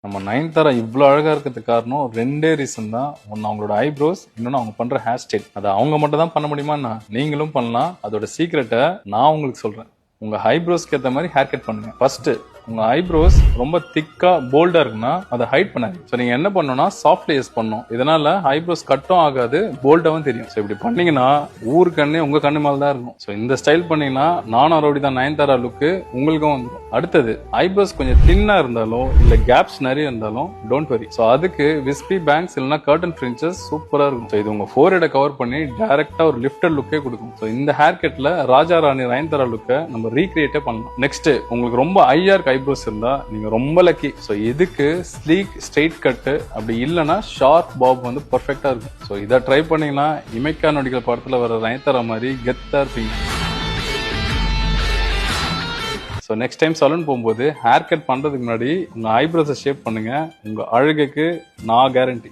நம்ம நயன்தாரா இவ்வளவு அழகா இருக்கிறதுக்கு காரணம் ரெண்டே ரீசன் தான். ஒன்னு அவங்களோட ஐப்ரோஸ், இன்னொன்னு அவங்க பண்ற ஹேர் ஸ்டைல். அதை அவங்க மட்டும் தான் பண்ண முடியுமா? நீங்களும் பண்ணலாம். அதோட சீக்ரெட்டை நான் உங்களுக்கு சொல்றேன். உங்க ஐப்ரோஸ்க்கு ஏற்ற மாதிரி ஹேர் கட் பண்ணுங்க. ஃபர்ஸ்ட் உங்க ஐப்ரோஸ் ரொம்ப திக்கா போல்டா இருக்குன்னா அதை ஹைட் பண்ணாது. ஸோ நீங்க என்ன பண்ணணும்னா சாஃப்ட் லேயர்ஸ் பண்ணணும். இதனால ஐப்ரோஸ் கட்டும் ஆகாது, போல்டாவும் தெரியும். ஸோ இப்படி பண்ணீங்கன்னா ஊர் கண்ணே உங்க கண்ணு மேல தான் இருக்கும். ஸோ இந்த ஸ்டைல் பண்ணீங்கன்னா நானும் ரவுடி தான் நயன்தாரா லுக்கு உங்களுக்கும் வந்துடும். அடுத்தது ஐப்ரோஸ் கொஞ்சம் தின்னா இருந்தாலும் இல்ல கேப்ஸ் நிறைய இருந்தாலும் டோன்ட் வரி. ஸோ அதுக்கு விஸ்பி பேங்க்ஸ் இல்லைன்னா கர்டன் ஃப்ரின்ச்சஸ் சூப்பரா இருக்கும். ஸோ இது உங்க ஃபோர்ஹெட்டை கவர் பண்ணி டைரக்டா ஒரு லிஃப்டட் லுக்கே கொடுக்கும். ஸோ இந்த ஹேர் கட்ல ராஜா ராணி நயன்தாரா லுக்கை நம்ம ரீக்ரியேட்டே பண்ணலாம். நெக்ஸ்ட் உங்களுக்கு ரொம்ப ஐயா இருக்கு ஐப்ரோஸ் இருந்தா நீங்க ரொம்ப லக்கி. சோ இதுக்கு ஸ்லீக் ஸ்ட்ரெயிட் கட் அப்படி இல்லனா ஷார்ப் பாப் வந்து பெர்ஃபெக்ட்டா இருக்கும். சோ இத ட்ரை பண்ணீங்கன்னா இமைக்கா நொடிகள் படத்துல வர நயன்தாரா மாதிரி கெத்தா இருப்பீங்க. ஸோ நெக்ஸ்ட் டைம் சலூன் போகும்போது ஹேர் கட் பண்றதுக்கு முன்னாடி உங்க ஐப்ரோஸை ஷேப் பண்ணுங்க. உங்க அழகுக்கு நான் கேரண்டி.